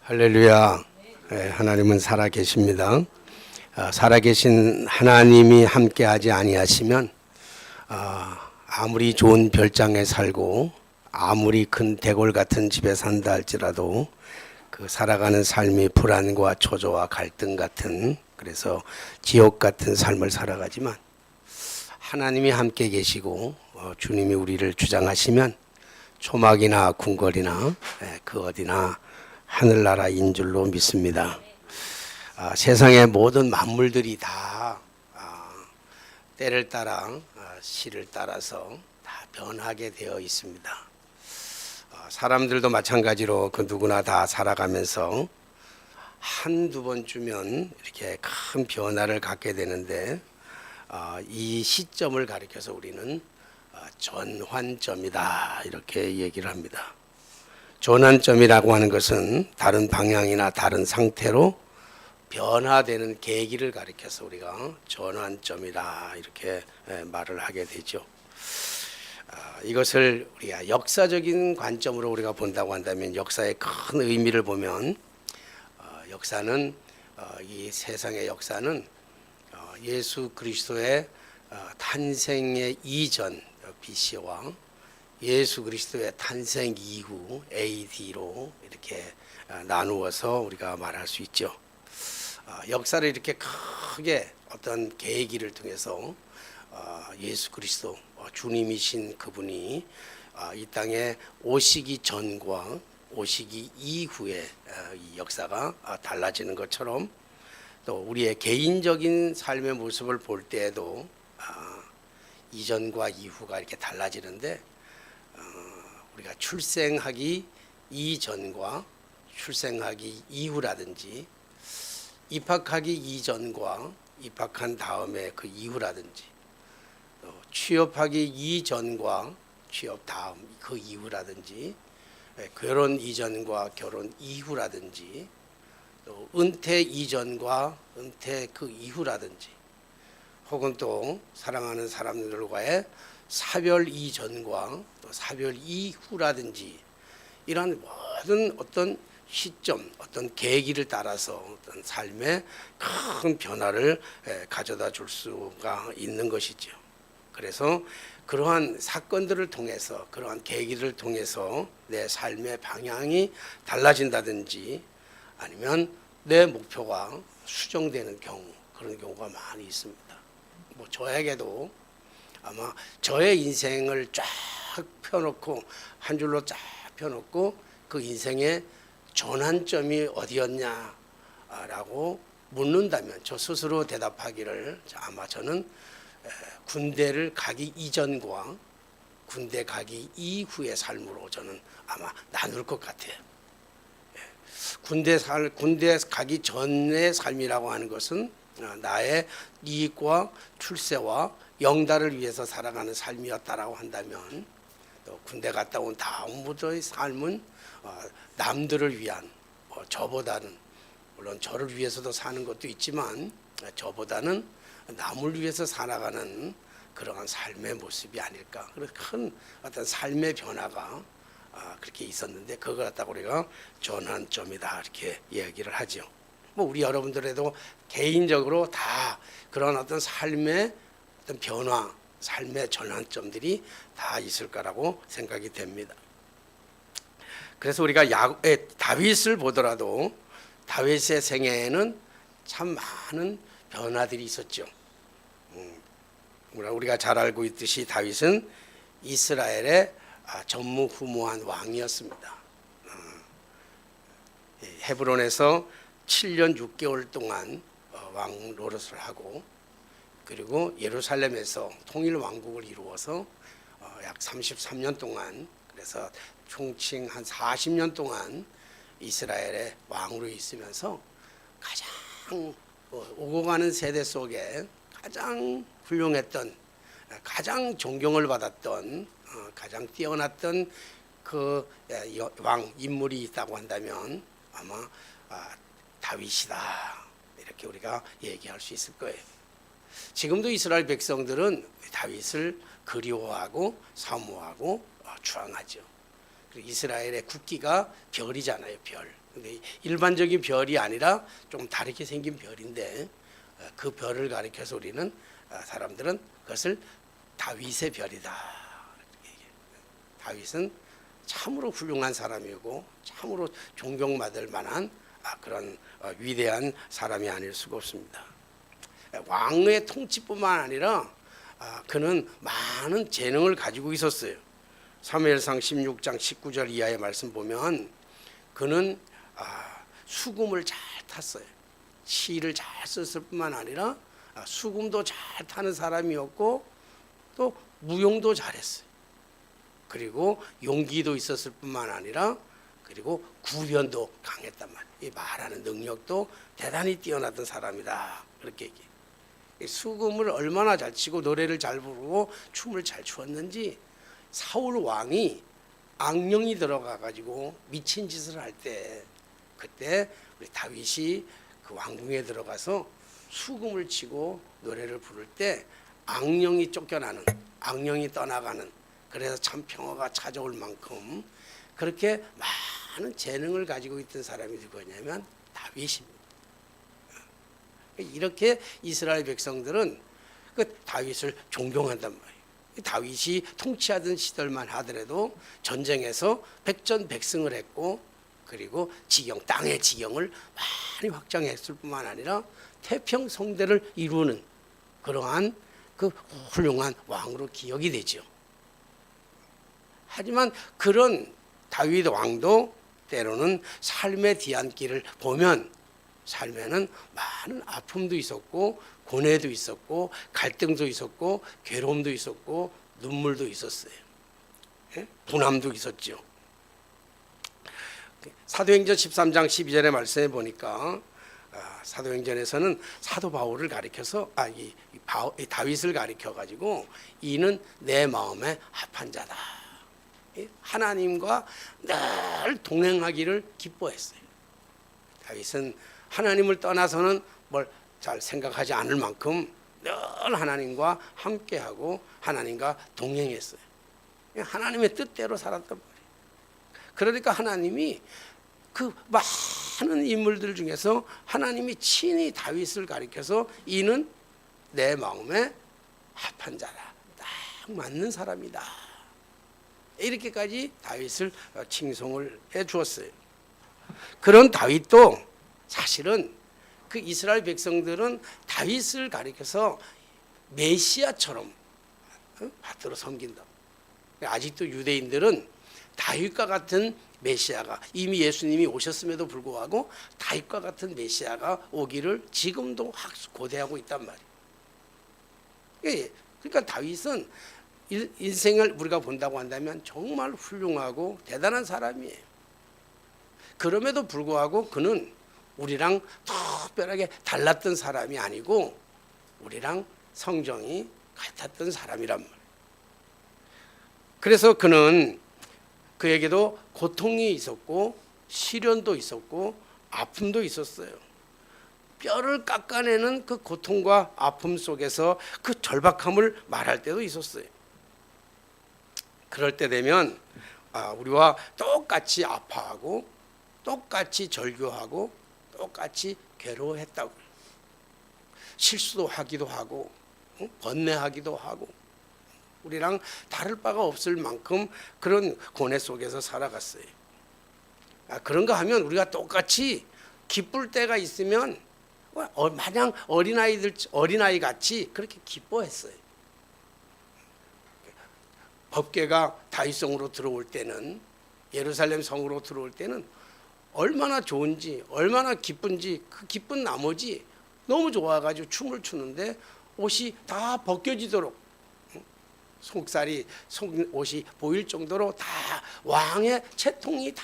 할렐루야. 하나님은 살아계십니다. 살아계신 하나님이 함께하지 아니하시면 아무리 좋은 별장에 살고 아무리 큰 대궐 같은 집에 산다 할지라도 그 살아가는 삶이 불안과 초조와 갈등 같은, 그래서 지옥 같은 삶을 살아가지만 하나님이 함께 계시고 주님이 우리를 주장하시면 초막이나 궁궐이나 그 어디나 하늘나라인 줄로 믿습니다. 세상의 모든 만물들이 다 때를 따라 시를 따라서 다 변하게 되어 있습니다. 사람들도 마찬가지로 그 누구나 다 살아가면서 한두 번쯤은 이렇게 큰 변화를 갖게 되는데 이 시점을 가리켜서 우리는 전환점이다 이렇게 얘기를 합니다. 전환점이라고 하는 것은 다른 방향이나 다른 상태로 변화되는 계기를 가리켜서 우리가 전환점이다 이렇게 말을 하게 되죠. 이것을 우리가 역사적인 관점으로 우리가 본다고 한다면, 역사의 큰 의미를 보면 역사는 이 세상의 역사는 예수 그리스도의 탄생의 이전 BC와 예수 그리스도의 탄생 이후 AD로 이렇게 나누어서 우리가 말할 수 있죠. 역사를 이렇게 크게 어떤 계기를 통해서 예수 그리스도 주님이신 그분이 이 땅에 오시기 전과 오시기 이후에 이 역사가 달라지는 것처럼, 또 우리의 개인적인 삶의 모습을 볼 때에도 이전과 이후가 이렇게 달라지는데, 우리가 출생하기 이전과 출생하기 이후라든지, 입학하기 이전과 입학한 다음에 그 이후라든지, 또 취업하기 이전과 취업 다음 그 이후라든지, 결혼 이전과 결혼 이후라든지, 또 은퇴 이전과 은퇴 그 이후라든지, 혹은 또 사랑하는 사람들과의 사별 이전과 또 사별 이후라든지, 이런 모든 어떤 시점, 어떤 계기를 따라서 어떤 삶의 큰 변화를 가져다 줄 수가 있는 것이죠. 그래서 그러한 사건들을 통해서, 그러한 계기를 통해서 내 삶의 방향이 달라진다든지, 아니면 내 목표가 수정되는 경우, 그런 경우가 많이 있습니다. 뭐 저에게도 아마 저의 인생을 쫙 펴놓고, 한 줄로 쫙 펴놓고 그 인생의 전환점이 어디였냐라고 묻는다면 저 스스로 대답하기를, 아마 저는 군대를 가기 이전과 군대 가기 이후의 삶으로 저는 아마 나눌 것 같아요. 군대 가기 전의 삶이라고 하는 것은 나의 이익과 출세와 영달을 위해서 살아가는 삶이었다라고 한다면, 또 군대 갔다 온 다음부터의 삶은 남들을 위한, 저보다는 물론 저를 위해서도 사는 것도 있지만 저보다는 남을 위해서 살아가는 그러한 삶의 모습이 아닐까. 그래서 큰 어떤 삶의 변화가 그렇게 있었는데, 그걸 갖다가 우리가 전환점이다 이렇게 이야기를 하죠. 뭐 우리 여러분들에도 개인적으로 다 그런 어떤 삶의 어떤 변화, 삶의 전환점들이 다 있을 거라고 생각이 됩니다. 그래서 우리가 다윗을 보더라도 다윗의 생애에는 참 많은 변화들이 있었죠. 우리가 잘 알고 있듯이 다윗은 이스라엘의 전무후무한 왕이었습니다. 헤브론에서 7년 6개월 동안 왕 노릇을 하고, 그리고 예루살렘에서 통일 왕국을 이루어서 약 33년 동안, 그래서 총칭 한 40년 동안 이스라엘의 왕으로 있으면서 가장 오고 가는 세대 속에 가장 훌륭했던, 가장 존경을 받았던, 가장 뛰어났던 그 왕 인물이 있다고 한다면 아마 다윗이다 이렇게 우리가 얘기할 수 있을 거예요. 지금도 이스라엘 백성들은 다윗을 그리워하고 사모하고 추앙하죠. 이스라엘의 국기가 별이잖아요. 별. 근데 일반적인 별이 아니라 좀 다르게 생긴 별인데 그 별을 가리켜서 우리는 사람들은 그것을 다윗의 별이다. 다윗은 참으로 훌륭한 사람이고 참으로 존경받을 만한 그런 위대한 사람이 아닐 수가 없습니다. 왕의 통치뿐만 아니라 그는 많은 재능을 가지고 있었어요. 사무엘상 16장 19절 이하의 말씀 보면 그는 수금을 잘 탔어요. 시를 잘 썼을 뿐만 아니라 수금도 잘 타는 사람이었고 또 무용도 잘했어요. 그리고 용기도 있었을 뿐만 아니라 그리고 구변도 강했단 말이에요. 이 말하는 능력도 대단히 뛰어났던 사람이다. 그렇게 얘기해요. 수금을 얼마나 잘 치고 노래를 잘 부르고 춤을 잘 추었는지 사울 왕이 악령이 들어가 가지고 미친 짓을 할 때 그때 우리 다윗이 그 왕궁에 들어가서 수금을 치고 노래를 부를 때 악령이 쫓겨나는, 악령이 떠나가는, 그래서 참 평화가 찾아올 만큼 그렇게 많은 재능을 가지고 있던 사람이 누구냐면 다윗입니다. 이렇게 이스라엘 백성들은 그 다윗을 존경한단 말이에요. 다윗이 통치하던 시절만 하더라도 전쟁에서 백전백승을 했고 그리고 지경, 땅의 지경을 많이 확장했을 뿐만 아니라 태평성대를 이루는 그러한 그 훌륭한 왕으로 기억이 되죠. 하지만 그런 다윗 왕도 때로는 삶의 뒤안길을 보면 삶에는 많은 아픔도 있었고 고뇌도 있었고 갈등도 있었고 괴로움도 있었고 눈물도 있었어요. 분함도 있었죠. 사도행전 13장 12절의 말씀에 보니까 사도행전에서는 사도 바울을 가리켜서 이 다윗을 가리켜 가지고 이는 내 마음에 합한 자다. 하나님과 늘 동행하기를 기뻐했어요. 다윗은 하나님을 떠나서는 뭘 잘 생각하지 않을 만큼 늘 하나님과 함께하고 하나님과 동행했어요. 하나님의 뜻대로 살았단 말이에요. 그러니까 하나님이 그 많은 인물들 중에서 하나님이 친히 다윗을 가리켜서 이는 내 마음에 합한 자라, 딱 맞는 사람이다. 이렇게까지 다윗을 칭송을 해 주었어요. 그런 다윗도 사실은 그 이스라엘 백성들은 다윗을 가리켜서 메시아처럼 받들어 섬긴다. 아직도 유대인들은 다윗과 같은 메시아가 이미 예수님이 오셨음에도 불구하고 다윗과 같은 메시아가 오기를 지금도 고대하고 있단 말이에요. 그러니까 다윗은 인생을 우리가 본다고 한다면 정말 훌륭하고 대단한 사람이에요. 그럼에도 불구하고 그는 우리랑 특별하게 달랐던 사람이 아니고 우리랑 성정이 같았던 사람이란 말이에요. 그래서 그에게도 고통이 있었고 시련도 있었고 아픔도 있었어요. 뼈를 깎아내는 그 고통과 아픔 속에서 그 절박함을 말할 때도 있었어요. 그럴 때 되면 우리와 똑같이 아파하고 똑같이 절규하고 똑같이 괴로워했다고. 실수도 하기도 하고 번뇌하기도 하고 우리랑 다를 바가 없을 만큼 그런 고뇌 속에서 살아갔어요. 그런가 하면 우리가 똑같이 기쁠 때가 있으면 마냥 어린아이 같이 그렇게 기뻐했어요. 법궤가 다윗성으로 들어올 때는, 예루살렘 성으로 들어올 때는 얼마나 좋은지 얼마나 기쁜지, 그 기쁜 나머지 너무 좋아가지고 춤을 추는데 옷이 다 벗겨지도록, 옷이 보일 정도로 다 왕의 채통이 다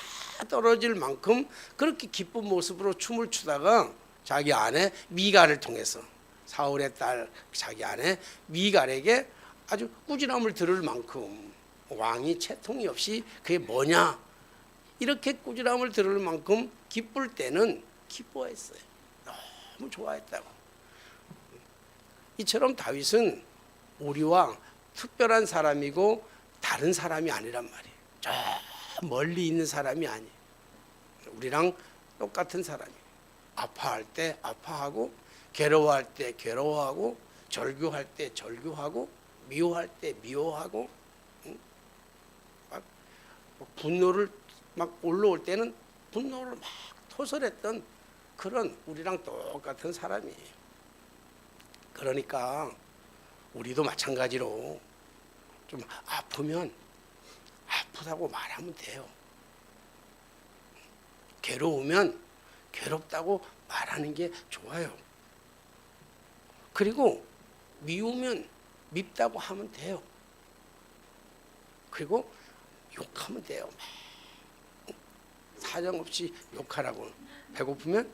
떨어질 만큼 그렇게 기쁜 모습으로 춤을 추다가 자기 아내 미갈을 통해서, 사울의 딸 자기 아내 미갈에게 아주 꾸지람을 들을 만큼, 왕이 채통이 없이 그게 뭐냐 이렇게 꾸지람을 들을 만큼 기쁠 때는 기뻐했어요. 너무 좋아했다고. 이처럼 다윗은 우리와 특별한 사람이고 다른 사람이 아니란 말이에요. 저 멀리 있는 사람이 아니에요. 우리랑 똑같은 사람이에요. 아파할 때 아파하고, 괴로워할 때 괴로워하고, 절규할 때 절규하고, 미워할 때 미워하고, 막 분노를 막 올라올 때는 분노를 막 토설했던 그런 우리랑 똑같은 사람이에요. 그러니까 우리도 마찬가지로 좀 아프면 아프다고 말하면 돼요. 괴로우면 괴롭다고 말하는 게 좋아요. 그리고 미우면 밉다고 하면 돼요. 그리고 욕하면 돼요. 사정없이 욕하라고. 배고프면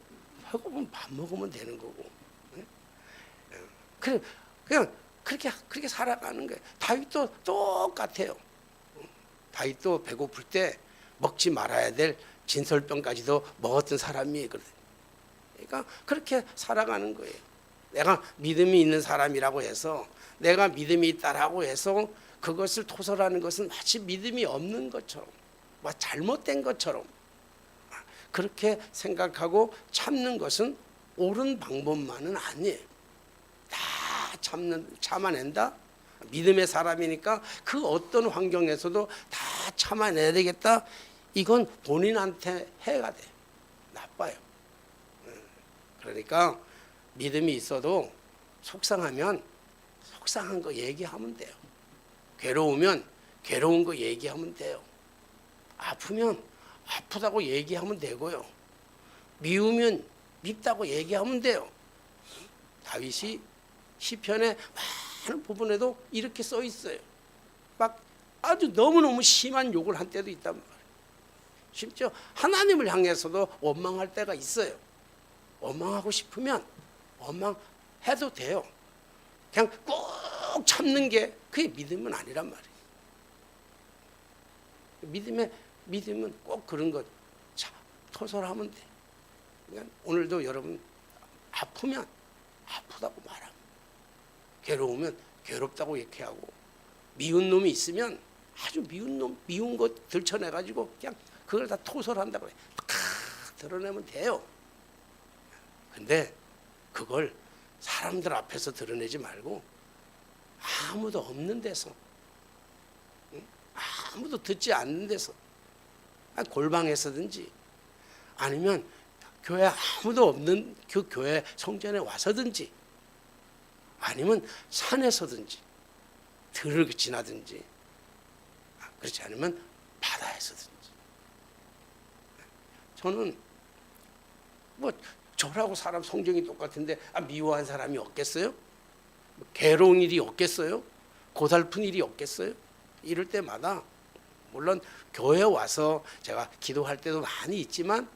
밥 먹으면 되는 거고. 그냥 그렇게 살아가는 거예요. 다윗도 똑같아요. 다윗도 배고플 때 먹지 말아야 될 진설병까지도 먹었던 사람이거든. 그러니까 그렇게 살아가는 거예요. 내가 믿음이 있는 사람이라고 해서, 내가 믿음이 있다라고 해서 그것을 토설하는 것은 마치 믿음이 없는 것처럼, 잘못된 것처럼 그렇게 생각하고 참는 것은 옳은 방법만은 아니에요. 다 참아낸다. 믿음의 사람이니까 그 어떤 환경에서도 다 참아내야 되겠다. 이건 본인한테 해가 돼. 나빠요. 그러니까 믿음이 있어도 속상하면 속상한 거 얘기하면 돼요. 괴로우면 괴로운 거 얘기하면 돼요. 아프면 아프다고 얘기하면 되고요. 미우면 밉다고 얘기하면 돼요. 다윗이 시편의 많은 부분에도 이렇게 써 있어요. 막 아주 너무너무 심한 욕을 한 때도 있단 말이에요. 심지어 하나님을 향해서도 원망할 때가 있어요. 원망하고 싶으면 원망해도 돼요. 그냥 꼭 참는 게 그게 믿음은 아니란 말이에요. 믿음은 꼭 그런 것 토설하면 돼. 그러니까 오늘도 여러분 아프면 아프다고 말하고, 괴로우면 괴롭다고 얘기하고, 미운 놈이 있으면 아주 미운 것 들춰내가지고 그냥 그걸 다 토설한다고 그래. 다 드러내면 돼요. 근데 그걸 사람들 앞에서 드러내지 말고 아무도 없는 데서, 아무도 듣지 않는 데서, 골방에서든지 아니면 교회 아무도 없는 그 교회 성전에 와서든지 아니면 산에서든지 들을 지나든지, 그렇지 않으면 바다에서든지. 저는 저라고 사람 성정이 똑같은데 미워한 사람이 없겠어요? 괴로운 일이 없겠어요? 고달픈 일이 없겠어요? 이럴 때마다 물론 교회 와서 제가 기도할 때도 많이 있지만,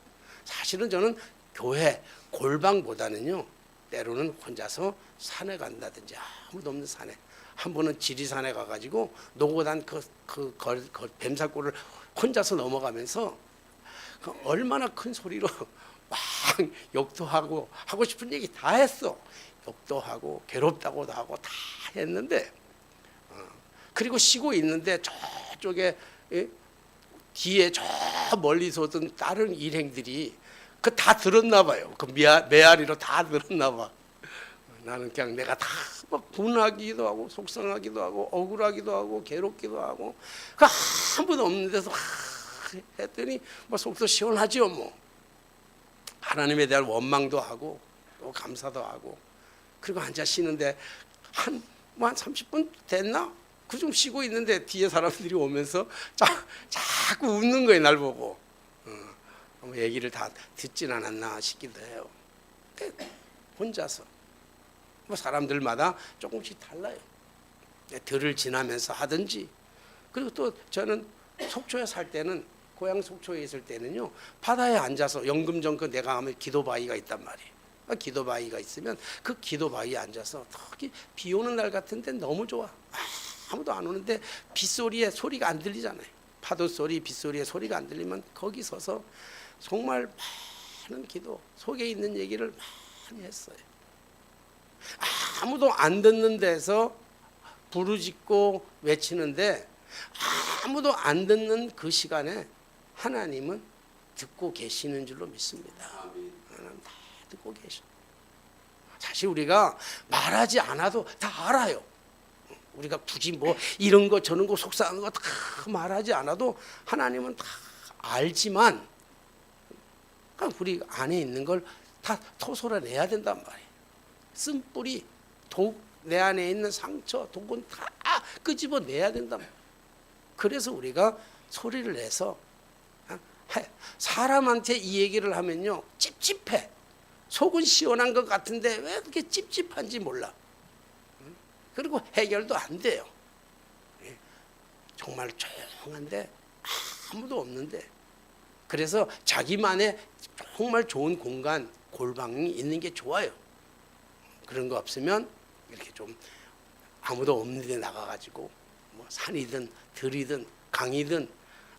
사실은 저는 교회 골방보다는요, 때로는 혼자서 산에 간다든지, 아무도 없는 산에, 한 번은 지리산에 가가지고 노고단 그 뱀사골을 혼자서 넘어가면서 얼마나 큰 소리로 막 욕도 하고 하고 싶은 얘기 다 했어. 욕도 하고 괴롭다고도 하고 다 했는데, 그리고 쉬고 있는데 저쪽에 뒤에 저 멀리서 오던 다른 일행들이 그 다 들었나 봐요. 그 메아리로 다 들었나 봐. 나는 그냥 내가 다 막 분하기도 하고 속상하기도 하고 억울하기도 하고 괴롭기도 하고, 그 아무도 없는 데서 했더니 속도 시원하지요. 하나님에 대한 원망도 하고 또 감사도 하고, 그리고 앉아 쉬는데 한 30분 됐나? 그좀 쉬고 있는데 뒤에 사람들이 오면서 자꾸 웃는 거예요. 날 보고. 얘기를 다 듣진 않았나 싶기도 해요. 혼자서 사람들마다 조금씩 달라요. 들을 지나면서 하든지, 그리고 또 저는 속초에 살 때는, 고향 속초에 있을 때는요, 바다에 앉아서 연금정그 내가 하면 기도바위가 있단 말이에요. 기도바위가 있으면 그 기도바위에 앉아서, 특히 비 오는 날 같은 데 너무 좋아. 아무도 안 오는데 빗소리에 소리가 안 들리잖아요. 파도 소리, 빗소리에 소리가 안 들리면 거기 서서 정말 많은 기도, 속에 있는 얘기를 많이 했어요. 아무도 안 듣는 데서 부르짖고 외치는데, 아무도 안 듣는 그 시간에 하나님은 듣고 계시는 줄로 믿습니다. 하나님 다 듣고 계셔. 사실 우리가 말하지 않아도 다 알아요. 우리가 굳이 뭐 이런 거 저런 거 속상한 거 다 말하지 않아도 하나님은 다 알지만 우리 안에 있는 걸 다 토설어내야 된단 말이에요. 쓴뿌리, 독, 내 안에 있는 상처, 독은 다 끄집어내야 된단 말이에요. 그래서 우리가 소리를 내서 사람한테 이 얘기를 하면요 찝찝해. 속은 시원한 것 같은데 왜 그렇게 찝찝한지 몰라. 그리고 해결도 안 돼요. 정말 조용한데 아무도 없는데, 그래서 자기만의 정말 좋은 공간, 골방이 있는 게 좋아요. 그런 거 없으면 이렇게 좀 아무도 없는 데 나가가지고 뭐 산이든 들이든 강이든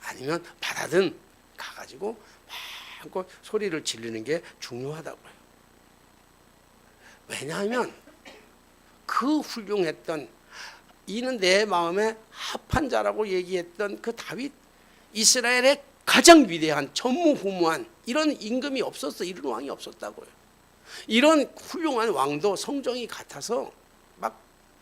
아니면 바다든 가가지고 막 소리를 지르는 게 중요하다고요. 왜냐하면 그 훌륭했던, 이는 내 마음에 합한 자라고 얘기했던 그 다윗, 이스라엘의 가장 위대한 전무후무한 이런 임금이 없었어. 이런 왕이 없었다고요. 이런 훌륭한 왕도 성정이 같아서 막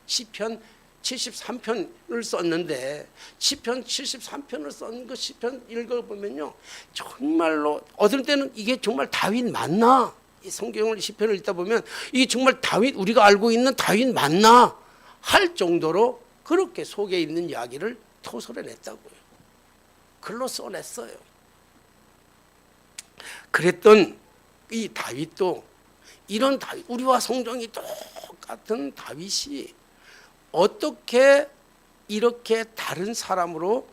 시편 73편을 썼는데, 시편 73편을 쓴 그 시편 읽어보면요 정말로 어떨 때는 이게 정말 다윗 맞나? 이 성경을 시편을 읽다 보면 이게 정말 다윗, 우리가 알고 있는 다윗 맞나 할 정도로 그렇게 속에 있는 이야기를 토설해냈다고요. 글로 써냈어요. 그랬던 이 다윗도, 이런 다윗, 우리와 성정이 똑같은 다윗이 어떻게 이렇게 다른 사람으로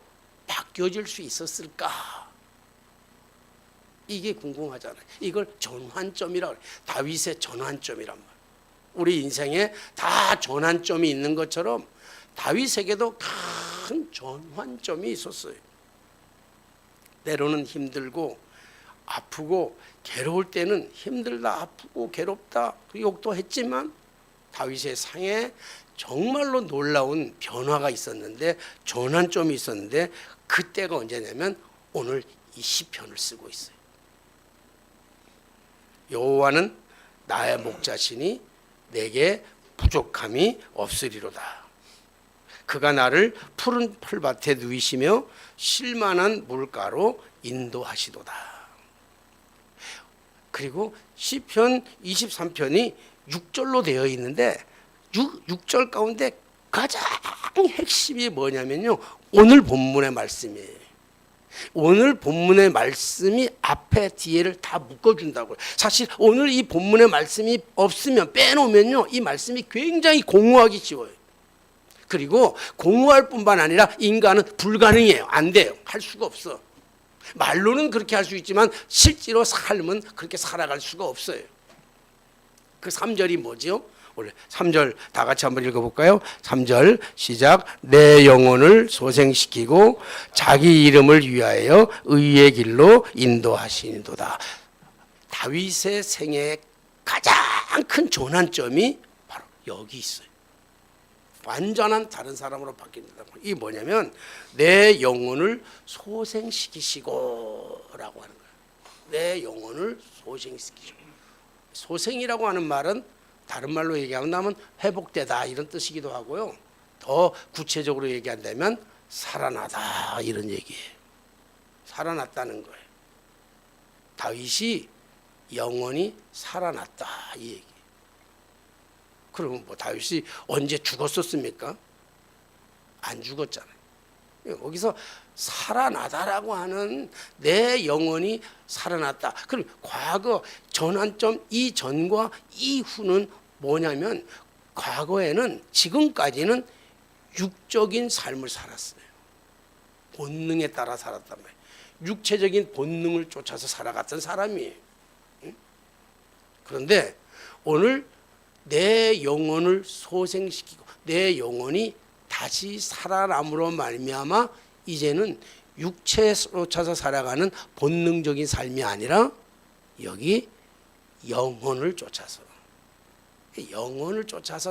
바뀌어질 수 있었을까? 이게 궁금하잖아요. 이걸 전환점이라고 해요. 다윗의 전환점이란 말. 우리 인생에 다 전환점이 있는 것처럼 다윗에게도 큰 전환점이 있었어요. 때로는 힘들고 아프고 괴로울 때는 힘들다, 아프고 괴롭다 그 욕도 했지만 다윗의 상에 정말로 놀라운 변화가 있었는데, 전환점이 있었는데, 그때가 언제냐면 오늘 이 시편을 쓰고 있어요. 여호와는 나의 목자시니 내게 부족함이 없으리로다. 그가 나를 푸른 풀밭에 누이시며 쉴만한 물가로 인도하시도다. 그리고 시편 23편이 6절로 되어 있는데 6절 가운데 가장 핵심이 뭐냐면요 오늘 본문의 말씀이에요. 오늘 본문의 말씀이 앞에 뒤에를 다 묶어준다고요. 사실 오늘 이 본문의 말씀이 없으면, 빼놓으면요 이 말씀이 굉장히 공허하기 쉬워요. 그리고 공허할 뿐만 아니라 인간은 불가능해요. 안 돼요. 할 수가 없어. 말로는 그렇게 할 수 있지만 실제로 삶은 그렇게 살아갈 수가 없어요. 그 3절이 뭐죠? 원래 3절 다 같이 한번 읽어볼까요? 3절 시작. 내 영혼을 소생시키고 자기 이름을 위하여 의의 길로 인도하시니도다. 다윗의 생애의 가장 큰 전환점이 바로 여기 있어요. 완전한 다른 사람으로 바뀐다. 이게 뭐냐면 내 영혼을 소생시키시고 라고 하는 거예요. 내 영혼을 소생시키시고. 소생이라고 하는 말은 다른 말로 얘기하면 회복되다 이런 뜻이기도 하고요. 더 구체적으로 얘기한다면 살아나다 이런 얘기예요. 살아났다는 거예요. 다윗이 영원히 살아났다 이 얘기. 그러면 뭐 다윗이 언제 죽었었습니까? 안 죽었잖아요. 여기서 살아나다라고 하는 내 영혼이 살아났다. 그럼 과거 전환점 이전과 이후는 뭐냐면 과거에는 지금까지는 육적인 삶을 살았어요. 본능에 따라 살았단 말이에요. 육체적인 본능을 쫓아서 살아갔던 사람이에요. 그런데 오늘 내 영혼을 소생시키고 내 영혼이 다시 살아남으로 말미암아 이제는 육체로 쫓아서 살아가는 본능적인 삶이 아니라 여기 영혼을 쫓아서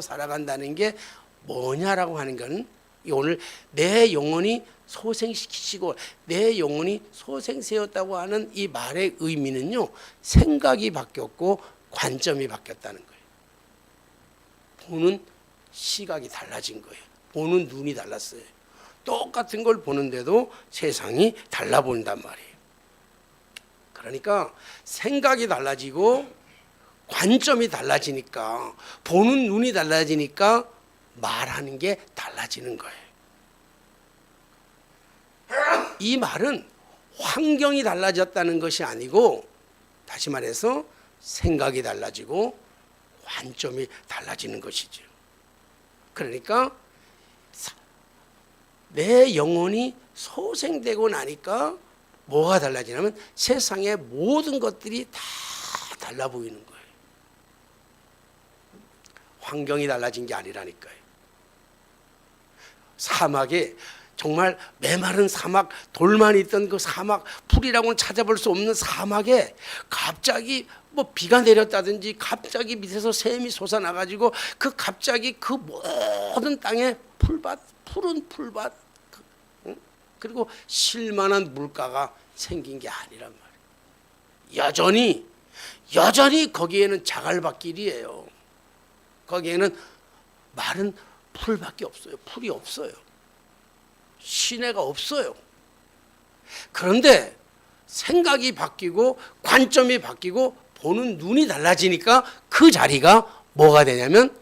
살아간다는 게 뭐냐라고 하는 것은 오늘 내 영혼이 소생시키시고 내 영혼이 소생세웠다고 하는 이 말의 의미는요, 생각이 바뀌었고 관점이 바뀌었다는 거예요. 보는 시각이 달라진 거예요. 보는 눈이 달랐어요. 똑같은 걸 보는데도 세상이 달라 보인단 말이에요. 그러니까 생각이 달라지고 관점이 달라지니까, 보는 눈이 달라지니까 말하는 게 달라지는 거예요. 이 말은 환경이 달라졌다는 것이 아니고, 다시 말해서 생각이 달라지고 관점이 달라지는 것이죠. 그러니까 내 영혼이 소생되고 나니까 뭐가 달라지냐면 세상의 모든 것들이 다 달라 보이는 거예요. 환경이 달라진 게 아니라니까요. 사막에 정말 메마른 사막, 돌만 있던 그 사막, 풀이라고는 찾아볼 수 없는 사막에 갑자기 뭐 비가 내렸다든지 갑자기 밑에서 샘이 솟아나가지고 그 갑자기 그 모든 땅에 풀밭, 푸른 풀밭, 그리고 쉴만한 물가가 생긴 게 아니란 말이에요. 여전히 거기에는 자갈밭길이에요. 거기에는 마른 풀밖에 없어요. 풀이 없어요. 시내가 없어요. 그런데 생각이 바뀌고 관점이 바뀌고 보는 눈이 달라지니까 그 자리가 뭐가 되냐면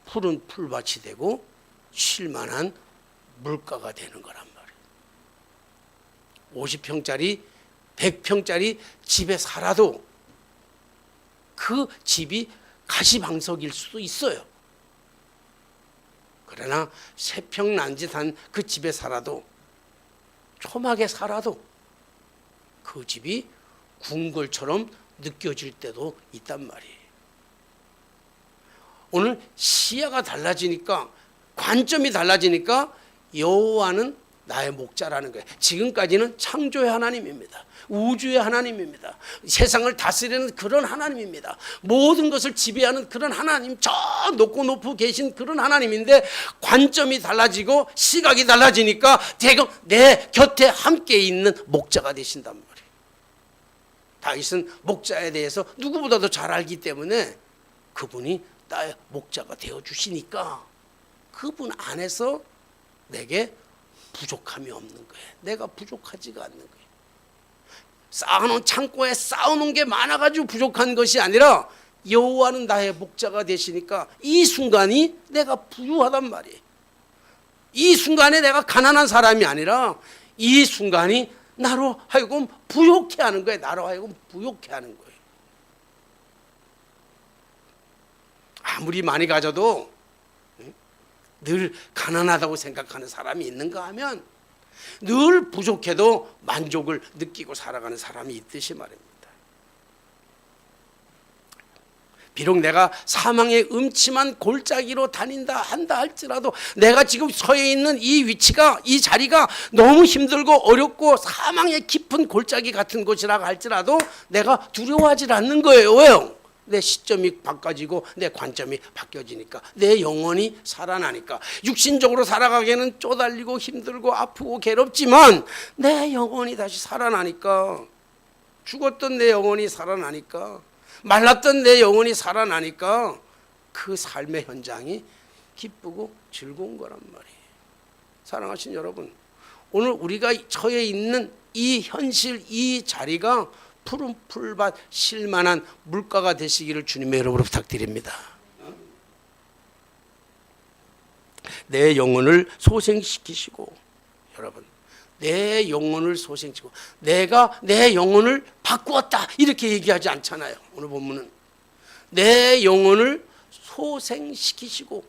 푸른 풀밭이 되고 쉴만한 물가가 되는 거란 말이에요. 50평짜리 100평짜리 집에 살아도 그 집이 가시방석일 수도 있어요. 그러나 3평 난짓한 그 집에 살아도, 초막에 살아도 그 집이 궁궐처럼 느껴질 때도 있단 말이에요. 오늘 시야가 달라지니까, 관점이 달라지니까 여호와는 나의 목자라는 거예요. 지금까지는 창조의 하나님입니다. 우주의 하나님입니다. 세상을 다스리는 그런 하나님입니다. 모든 것을 지배하는 그런 하나님, 저 높고 높고 계신 그런 하나님인데, 관점이 달라지고 시각이 달라지니까 대강 내 곁에 함께 있는 목자가 되신단 말이에요. 다윗은 목자에 대해서 누구보다도 잘 알기 때문에 그분이 나의 목자가 되어주시니까 그분 안에서 내게 부족함이 없는 거예요. 내가 부족하지가 않는 거예요. 쌓아놓은 창고에 쌓아놓은 게 많아가지고 부족한 것이 아니라 여호와는 나의 목자가 되시니까 이 순간이 내가 부유하단 말이에요. 이 순간에 내가 가난한 사람이 아니라 이 순간이 나로 하여금 부욕해 하는 거예요. 나로 하여금 부욕해 하는 거예요. 아무리 많이 가져도 늘 가난하다고 생각하는 사람이 있는가 하면 늘 부족해도 만족을 느끼고 살아가는 사람이 있듯이 말입니다. 비록 내가 사망의 음침한 골짜기로 다닌다 한다 할지라도, 내가 지금 서 있는 이 위치가, 이 자리가 너무 힘들고 어렵고 사망의 깊은 골짜기 같은 곳이라고 할지라도 내가 두려워하지 않는 거예요. 왜요? 내 시점이 바꿔지고 내 관점이 바뀌어지니까, 내 영혼이 살아나니까. 육신적으로 살아가기에는 쪼달리고 힘들고 아프고 괴롭지만 내 영혼이 다시 살아나니까, 죽었던 내 영혼이 살아나니까, 말랐던 내 영혼이 살아나니까 그 삶의 현장이 기쁘고 즐거운 거란 말이에요. 사랑하신 여러분, 오늘 우리가 처해 있는 이 현실, 이 자리가 푸른 풀밭 쉴만한 물가가 되시기를 주님의 이름으로 부탁드립니다. 내 영혼을 소생시키시고, 여러분, 내 영혼을 소생시키고, 내가 내 영혼을 바꾸었다 이렇게 얘기하지 않잖아요. 오늘 본문은 내 영혼을 소생시키시고,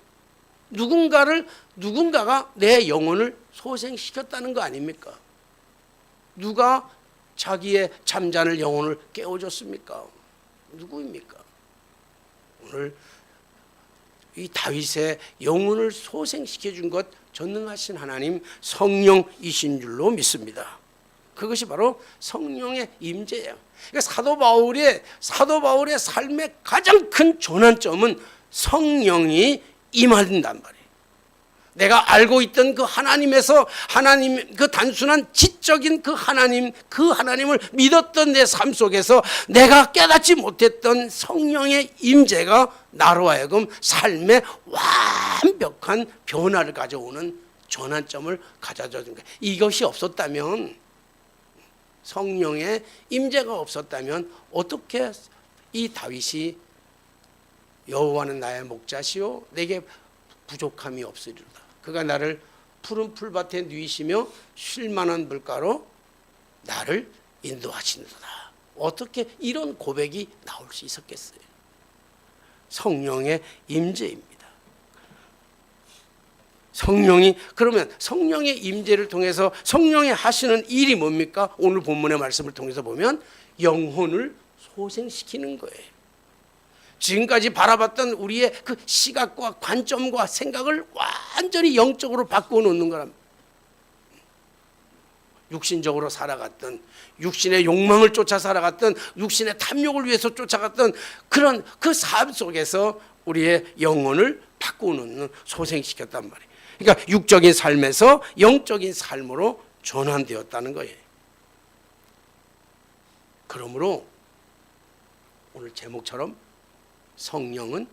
누군가가 내 영혼을 소생시켰다는 거 아닙니까? 누가 자기의 잠자는 영혼을 깨워줬습니까? 누구입니까? 오늘 이 다윗의 영혼을 소생시켜 준 것 전능하신 하나님 성령이신 줄로 믿습니다. 그것이 바로 성령의 임재예요. 그러니까 사도 바울의 삶의 가장 큰 전환점은 성령이 임한단 말이에요. 내가 알고 있던 그 하나님에서 하나님 그 단순한 지적인 그 하나님을 믿었던 내 삶 속에서 내가 깨닫지 못했던 성령의 임재가 나로 하여금 삶에 완벽한 변화를 가져오는 전환점을 가져다 준 거예요. 이것이 없었다면, 성령의 임재가 없었다면 어떻게 이 다윗이 여호와는 나의 목자시요 내게 부족함이 없으리로다. 그가 나를 푸른 풀밭에 누이시며 쉴 만한 물가로 나를 인도하시는도다. 어떻게 이런 고백이 나올 수 있었겠어요? 성령의 임재입니다. 그러면 성령의 임재를 통해서 성령이 하시는 일이 뭡니까? 오늘 본문의 말씀을 통해서 보면 영혼을 소생시키는 거예요. 지금까지 바라봤던 우리의 그 시각과 관점과 생각을 완전히 영적으로 바꾸어 놓는 거랍니다. 육신적으로 살아갔던, 육신의 욕망을 쫓아 살아갔던, 육신의 탐욕을 위해서 쫓아갔던 그런 그 삶 속에서 우리의 영혼을 바꾸어 놓는, 소생시켰단 말이에요. 그러니까 육적인 삶에서 영적인 삶으로 전환되었다는 거예요. 그러므로 오늘 제목처럼 성령은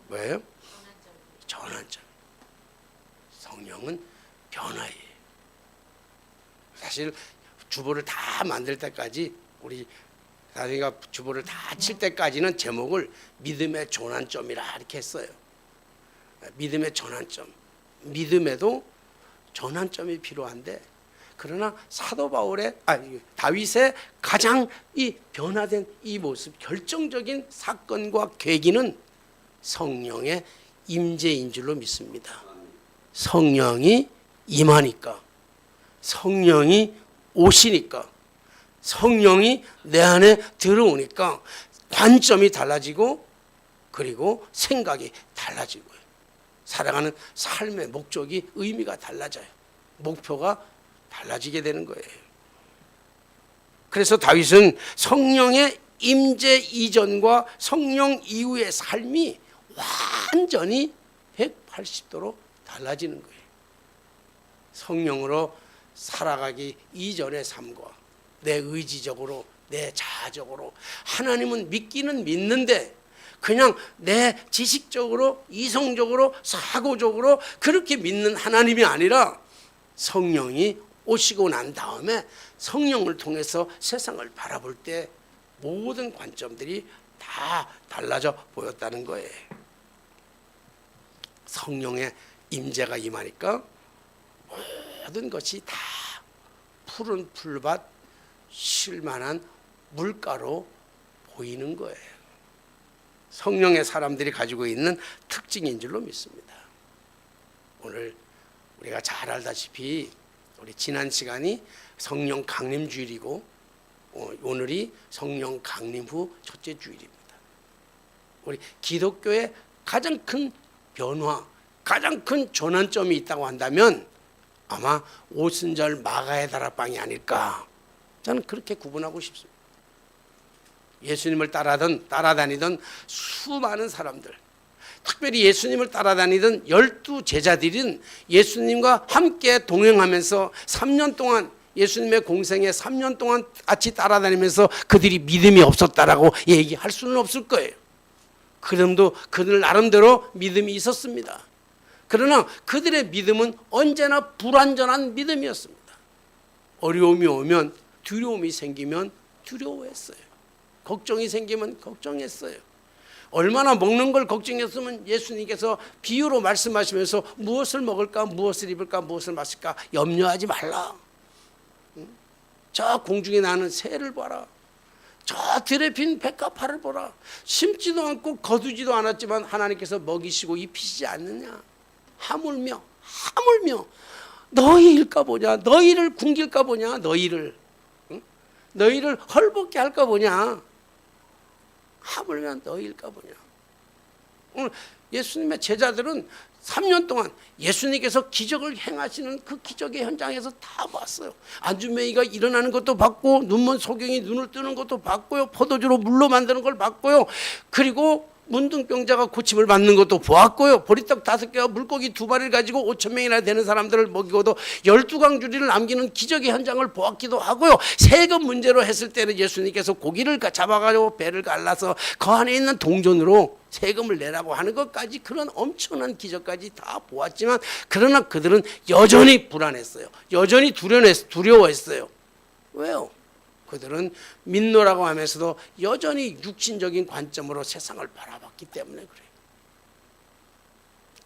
뭐예요? 전환점. 성령은 변화예요. 사실 주보를 다 만들 때까지, 우리 사장님가 주보를 다 칠 때까지는 제목을 믿음의 전환점이라 이렇게 했어요. 믿음의 전환점. 믿음에도 전환점이 필요한데, 그러나 사도 다윗의 가장 이 변화된 이 모습, 결정적인 사건과 계기는 성령의 임재인 줄로 믿습니다. 성령이 임하니까, 성령이 오시니까, 성령이 내 안에 들어오니까 관점이 달라지고, 그리고 생각이 달라지고요. 살아가는 삶의 목적이, 의미가 달라져요. 목표가 달라지게 되는 거예요. 그래서 다윗은 성령의 임재 이전과 성령 이후의 삶이 완전히 180도로 달라지는 거예요. 성령으로 살아가기 이전의 삶과 내 의지적으로, 내 자아적으로 하나님은 믿기는 믿는데 그냥 내 지식적으로, 이성적으로, 사고적으로 그렇게 믿는 하나님이 아니라, 성령이 오시고 난 다음에 성령을 통해서 세상을 바라볼 때 모든 관점들이 다 달라져 보였다는 거예요. 성령의 임재가 임하니까 모든 것이 다 푸른 풀밭, 쉴 만한 물가로 보이는 거예요. 성령의 사람들이 가지고 있는 특징인 줄로 믿습니다. 오늘 우리가 잘 알다시피 우리 지난 시간이 성령 강림 주일이고, 오늘이 성령 강림 후 첫째 주일입니다. 우리 기독교의 가장 큰 변화, 가장 큰 전환점이 있다고 한다면 아마 오순절 마가의 다락방이 아닐까, 저는 그렇게 구분하고 싶습니다. 예수님을 따라다니던 수많은 사람들, 특별히 예수님을 따라다니던 12 제자들은 예수님과 함께 동행하면서 3년 동안, 예수님의 공생에 3년 동안 같이 따라다니면서 그들이 믿음이 없었다라고 얘기할 수는 없을 거예요. 그럼도 그들 나름대로 믿음이 있었습니다. 그러나 그들의 믿음은 언제나 불완전한 믿음이었습니다. 어려움이 오면, 두려움이 생기면 두려워했어요. 걱정이 생기면 걱정했어요. 얼마나 먹는 걸 걱정했으면 예수님께서 비유로 말씀하시면서 무엇을 먹을까, 무엇을 입을까, 무엇을 마실까 염려하지 말라. 저 공중에 나는 새를 봐라. 저 들에 핀 백합화를 보라. 심지도 않고 거두지도 않았지만 하나님께서 먹이시고 입히시지 않느냐. 하물며 너희일까 보냐, 너희를 굶길까 보냐, 너희를 헐벗게 할까 보냐, 하물며 너희일까 보냐. 오늘 예수님의 제자들은 3년 동안 예수님께서 기적을 행하시는 그 기적의 현장에서 다 봤어요. 안주매이가 일어나는 것도 봤고, 눈먼 소경이 눈을 뜨는 것도 봤고요, 포도주로 물로 만드는 걸 봤고요, 그리고 문둥병자가 고침을 받는 것도 보았고요. 보리떡 5개와 물고기 2마리를 가지고 5,000명이나 되는 사람들을 먹이고도 12광주리를 남기는 기적의 현장을 보았기도 하고요. 세금 문제로 했을 때는 예수님께서 고기를 잡아가지고 배를 갈라서 그 안에 있는 동전으로 세금을 내라고 하는 것까지, 그런 엄청난 기적까지 다 보았지만, 그러나 그들은 여전히 불안했어요. 여전히 두려워했어요. 왜요? 그들은 믿노라고 하면서도 여전히 육신적인 관점으로 세상을 바라봤기 때문에 그래요.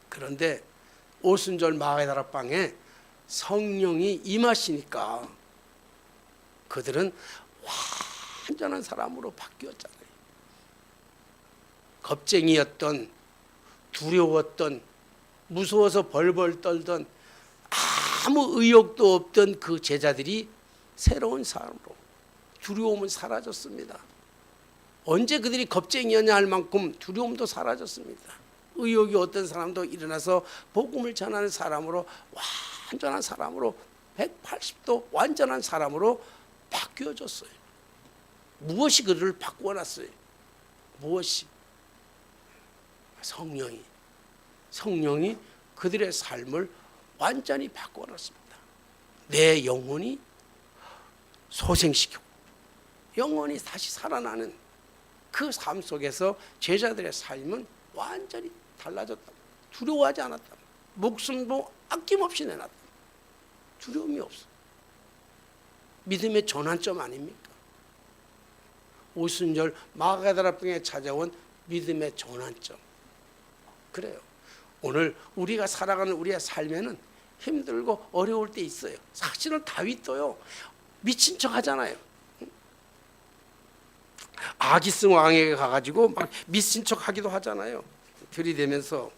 그런데 오순절 마가다락방에 성령이 임하시니까 그들은 완전한 사람으로 바뀌었잖아요. 겁쟁이였던, 두려웠던, 무서워서 벌벌 떨던, 아무 의욕도 없던 그 제자들이 새로운 사람으로, 두려움은 사라졌습니다. 언제 그들이 겁쟁이였냐 할 만큼 두려움도 사라졌습니다. 의욕이 어떤 사람도 일어나서 복음을 전하는 사람으로, 완전한 사람으로, 180도 완전한 사람으로 바뀌어졌어요. 무엇이 그들을 바꾸어놨어요? 무엇이? 성령이 그들의 삶을 완전히 바꾸어놨습니다. 내 영혼이 소생시키고 영혼이 다시 살아나는 그 삶 속에서 제자들의 삶은 완전히 달라졌다. 두려워하지 않았다. 목숨도 아낌없이 내놨다. 두려움이 없어. 믿음의 전환점 아닙니까? 오순절 마가다락방에 찾아온 믿음의 전환점. 그래요. 오늘 우리가 살아가는 우리의 삶에는 힘들고 어려울 때 있어요. 사실은 다윗도요, 미친 척 하잖아요. 아기스 왕에게 가가지고 막 미친 척 하기도 하잖아요. 들이대면서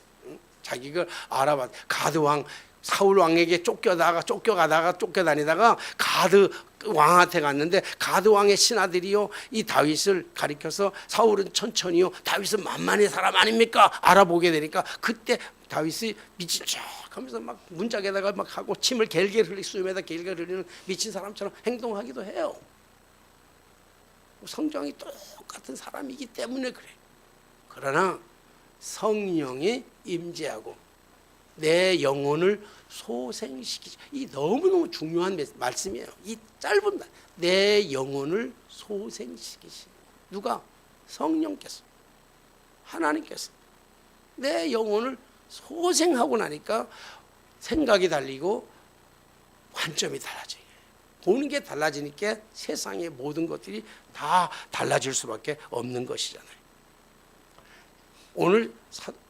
자기가 알아봤. 가드 왕, 사울 왕에게 쫓겨다니다가 가드 왕한테 갔는데, 가드 왕의 신하들이요, 이 다윗을 가리켜서 사울은 천천히요, 다윗은 만만의 사람 아닙니까? 알아보게 되니까 그때 다윗이 미친 척 하면서 막 문짝에다가 막 하고 침을 갤갤 흘리고 수염에다 갤갤 흘리는 미친 사람처럼 행동하기도 해요. 성경이 똑같은 사람이기 때문에 그래. 그러나 성령이 임재하고 내 영혼을 소생시키지. 이 너무너무 중요한 말씀이에요. 이 짧은 말. 내 영혼을 소생시키시. 누가? 성령께서, 하나님께서 내 영혼을 소생하고 나니까 생각이 달리고 관점이 달라져요. 보는 게 달라지니까 세상의 모든 것들이 다 달라질 수밖에 없는 것이잖아요. 오늘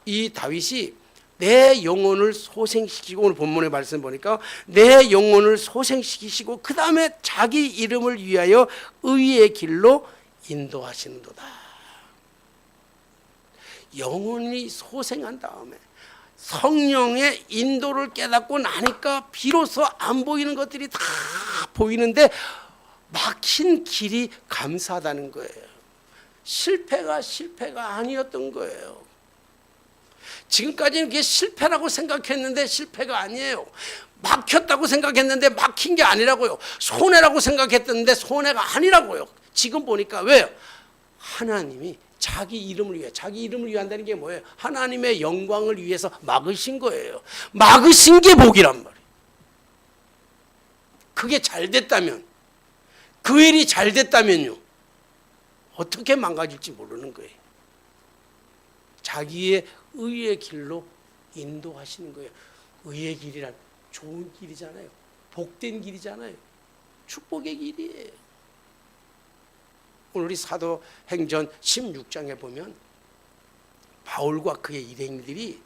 이 다윗이 내 영혼을 소생시키고, 오늘 본문의 말씀 보니까 내 영혼을 소생시키시고 그 다음에 자기 이름을 위하여 의의 길로 인도하시는도다. 영혼이 소생한 다음에 성령의 인도를 깨닫고 나니까 비로소 안 보이는 것들이 다 보이는데, 막힌 길이 감사하다는 거예요. 실패가 아니었던 거예요. 지금까지는 그게 실패라고 생각했는데 실패가 아니에요. 막혔다고 생각했는데 막힌 게 아니라고요. 손해라고 생각했는데 손해가 아니라고요. 지금 보니까. 왜요? 하나님이 자기 이름을 위한다는 게 뭐예요? 하나님의 영광을 위해서 막으신 거예요. 막으신 게 복이란 말이에요. 그게 잘 됐다면, 그 일이 잘 됐다면요, 어떻게 망가질지 모르는 거예요. 자기의 의의 길로 인도하시는 거예요. 의의 길이란 좋은 길이잖아요. 복된 길이잖아요. 축복의 길이에요. 오늘 우리 사도행전 16장에 보면 바울과 그의 일행들이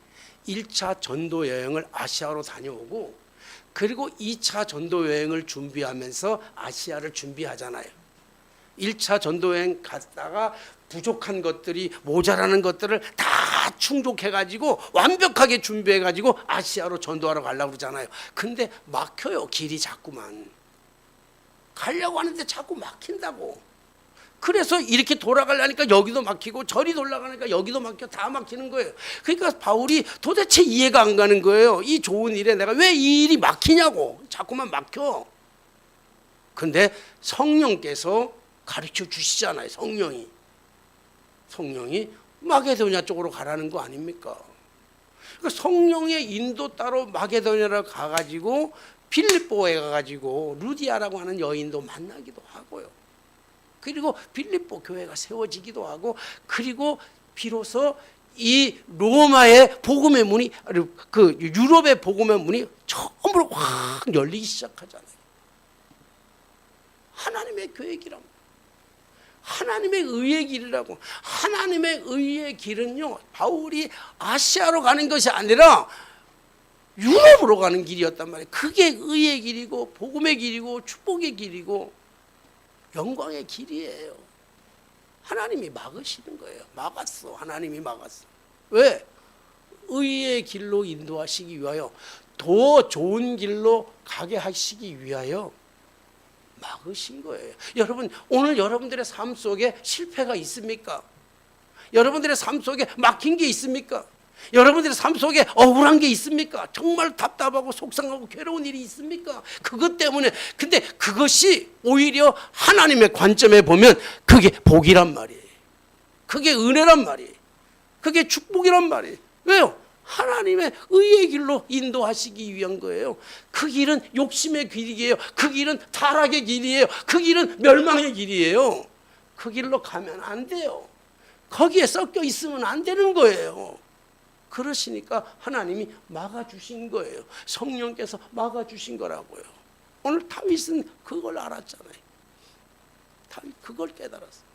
1차 전도 여행을 아시아로 다녀오고, 그리고 2차 전도 여행을 준비하면서 아시아를 준비하잖아요. 1차 전도 여행 갔다가 부족한 것들이, 모자라는 것들을 다 충족해가지고 완벽하게 준비해가지고 아시아로 전도하러 가려고 그러잖아요. 근데 막혀요. 길이 자꾸만. 가려고 하는데 자꾸 막힌다고. 그래서 이렇게 돌아가려니까 여기도 막히고, 저리 돌아가니까 여기도 막혀. 다 막히는 거예요. 그러니까 바울이 도대체 이해가 안 가는 거예요. 이 좋은 일에 내가 왜 이 일이 막히냐고. 자꾸만 막혀. 근데 성령께서 가르쳐 주시잖아요. 성령이 마게도냐 쪽으로 가라는 거 아닙니까? 그러니까 성령의 인도 따로 마게도냐로 가가지고 빌립보에 가가지고 루디아라고 하는 여인도 만나기도 하고요. 그리고 빌립보 교회가 세워지기도 하고, 그리고 비로소 이 로마의 복음의 문이, 그 유럽의 복음의 문이 처음으로 확 열리기 시작하잖아요. 하나님의 교회 길이란, 하나님의 의의 길이라고. 하나님의 의의 길은요, 바울이 아시아로 가는 것이 아니라 유럽으로 가는 길이었단 말이에요. 그게 의의 길이고 복음의 길이고 축복의 길이고 영광의 길이에요. 하나님이 막으시는 거예요. 막았어. 하나님이 막았어. 왜? 의의 길로 인도하시기 위하여, 더 좋은 길로 가게 하시기 위하여 막으신 거예요. 여러분, 오늘 여러분들의 삶 속에 실패가 있습니까? 여러분들의 삶 속에 막힌 게 있습니까? 여러분들의 삶 속에 억울한 게 있습니까? 정말 답답하고 속상하고 괴로운 일이 있습니까? 그것 때문에. 근데 그것이 오히려 하나님의 관점에 보면 그게 복이란 말이에요. 그게 은혜란 말이에요. 그게 축복이란 말이에요. 왜요? 하나님의 의의 길로 인도하시기 위한 거예요. 그 길은 욕심의 길이에요. 그 길은 타락의 길이에요. 그 길은 멸망의 길이에요. 그 길로 가면 안 돼요. 거기에 섞여 있으면 안 되는 거예요. 그러시니까 하나님이 막아주신 거예요. 성령께서 막아주신 거라고요. 오늘 다윗은 그걸 알았잖아요. 다윗 그걸 깨달았어요.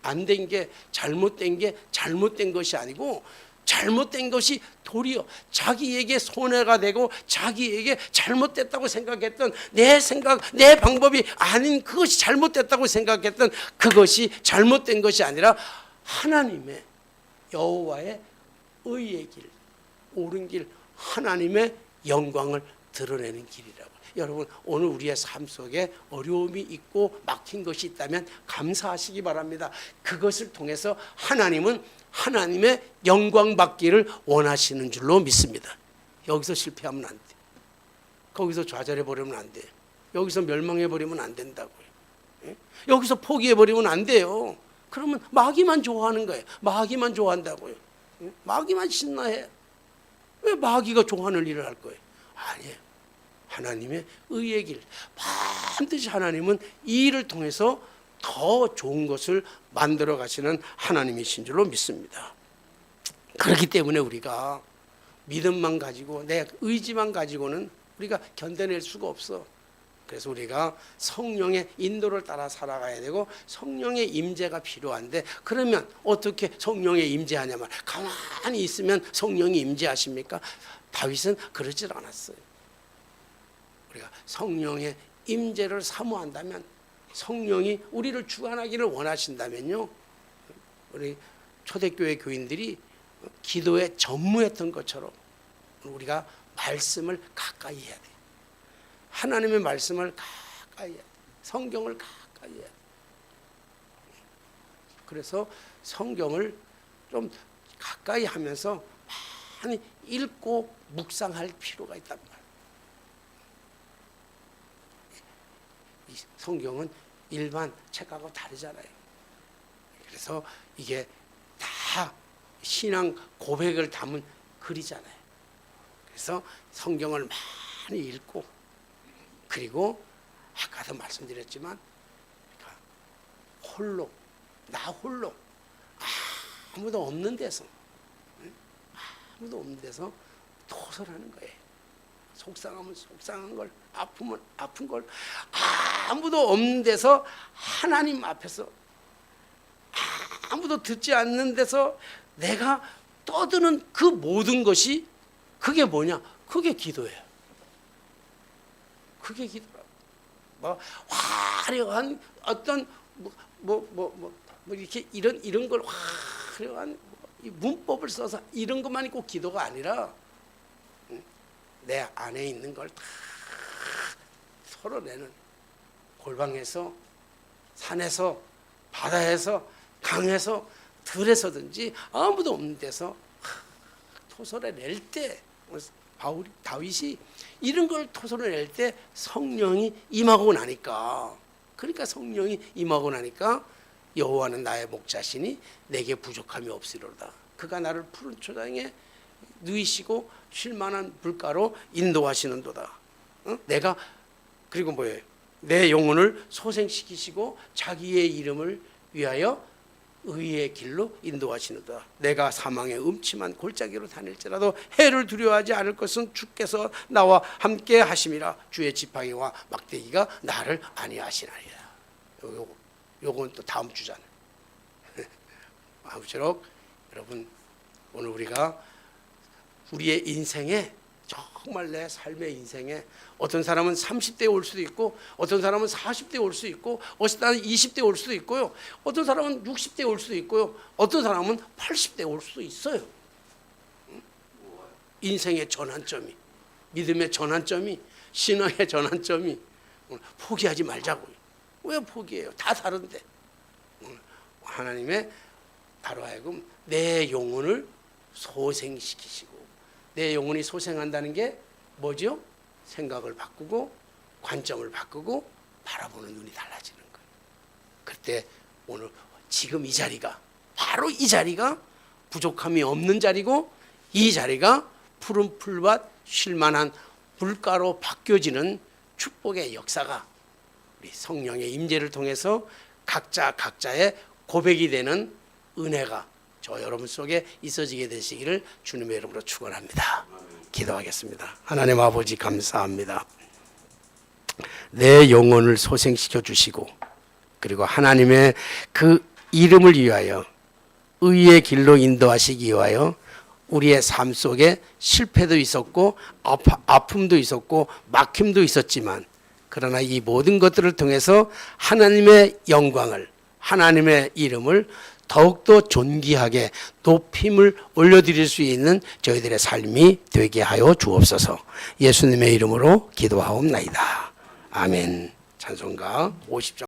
안 된 게, 잘못된 게 잘못된 것이 아니고, 잘못된 것이 도리어 자기에게 손해가 되고 자기에게 잘못됐다고 생각했던 내 생각, 내 방법이 아닌 그것이 잘못됐다고 생각했던 그것이 잘못된 것이 아니라 하나님의, 여호와의 의의 길, 옳은 길, 하나님의 영광을 드러내는 길이라고. 여러분, 오늘 우리의 삶 속에 어려움이 있고 막힌 것이 있다면 감사하시기 바랍니다. 그것을 통해서 하나님은 하나님의 영광 받기를 원하시는 줄로 믿습니다. 여기서 실패하면 안 돼. 거기서 좌절해 버리면 안 돼. 여기서 멸망해 버리면 안 된다고요. 여기서 포기해 버리면 안 돼요. 그러면 마귀만 좋아하는 거예요. 마귀만 좋아한다고요. 마귀만 신나해. 왜 마귀가 좋아하는 일을 할 거예요? 아니에요. 하나님의 의의 길, 반드시 하나님은 이 일을 통해서 더 좋은 것을 만들어 가시는 하나님이신 줄로 믿습니다. 그렇기 때문에 우리가 믿음만 가지고, 내 의지만 가지고는 우리가 견뎌낼 수가 없어. 그래서 우리가 성령의 인도를 따라 살아가야 되고 성령의 임재가 필요한데, 그러면 어떻게 성령의 임재하냐 말, 가만히 있으면 성령이 임재하십니까? 다윗은 그러질 않았어요. 우리가 성령의 임재를 사모한다면, 성령이 우리를 주관하기를 원하신다면요, 우리 초대교회 교인들이 기도에 전무했던 것처럼 우리가 말씀을 가까이 해야 돼요. 하나님의 말씀을 가까이 해야 돼요. 성경을 가까이 해야 돼요. 그래서 성경을 좀 가까이 하면서 많이 읽고 묵상할 필요가 있단 말이에요. 이 성경은 일반 책하고 다르잖아요. 그래서 이게 다 신앙 고백을 담은 글이잖아요. 그래서 성경을 많이 읽고, 그리고 아까도 말씀드렸지만 홀로, 나 홀로, 아무도 없는 데서, 아무도 없는 데서 토설하는 거예요. 속상하면 속상한 걸, 아프면 아픈 걸, 아무도 없는 데서 하나님 앞에서, 아무도 듣지 않는 데서 내가 떠드는 그 모든 것이, 그게 뭐냐? 그게 기도예요. 그게 기도라고. 뭐 화려한 어떤 이렇게 이런 걸 화려한 문법을 써서 이런 것만이 꼭 기도가 아니라, 내 안에 있는 걸 다 털어내는, 골방에서, 산에서, 바다에서, 강에서, 들에서든지 아무도 없는 데서 토설해낼 때, 다윗이 이런 걸 토설해낼 때 성령이 임하고 나니까, 그러니까 성령이 임하고 나니까 여호와는 나의 목자시니 내게 부족함이 없으리로다. 그가 나를 푸른 초장에 누이시고 쉴만한 물가로 인도하시는도다. 내가 그리고 뭐예요? 내 영혼을 소생시키시고 자기의 이름을 위하여 의의 길로 인도하시는도다. 내가 사망의 음침한 골짜기로 다닐지라도 해를 두려워하지 않을 것은 주께서 나와 함께 하심이라. 주의 지팡이와 막대기가 나를 안위하시나이다. 요건 또 다음 주잖아요. 아무쪼록 여러분, 오늘 우리가 우리의 인생에, 정말 내 삶의 인생에, 어떤 사람은 30대에 올 수도 있고, 어떤 사람은 40대에 올 수도 있고, 어떤 사람은 20대에 올 수도 있고요, 어떤 사람은 60대에 올 수도 있고요, 어떤 사람은 80대에 올 수도 있어요. 인생의 전환점이, 믿음의 전환점이, 신앙의 전환점이, 포기하지 말자고요. 왜 포기해요? 다 다른데. 하나님의 바로 하여금 내 영혼을 소생시키시고, 내 영혼이 소생한다는 게 뭐죠? 생각을 바꾸고 관점을 바꾸고 바라보는 눈이 달라지는 거예요. 그때 오늘 지금 이 자리가, 바로 이 자리가 부족함이 없는 자리고, 이 자리가 푸른 풀밭 쉴만한 물가로 바뀌어지는 축복의 역사가 우리 성령의 임재를 통해서 각자의 고백이 되는 은혜가 저 여러분 속에 있어지게 되시기를 주님의 이름으로 축원합니다. 기도하겠습니다. 하나님 아버지, 감사합니다. 내 영혼을 소생시켜 주시고, 그리고 하나님의 그 이름을 위하여 의의 길로 인도하시기 위하여 우리의 삶 속에 실패도 있었고 아픔도 있었고 막힘도 있었지만, 그러나 이 모든 것들을 통해서 하나님의 영광을, 하나님의 이름을 더욱더 존귀하게 높임을 올려드릴 수 있는 저희들의 삶이 되게 하여 주옵소서. 예수님의 이름으로 기도하옵나이다. 아멘. 찬송가 50장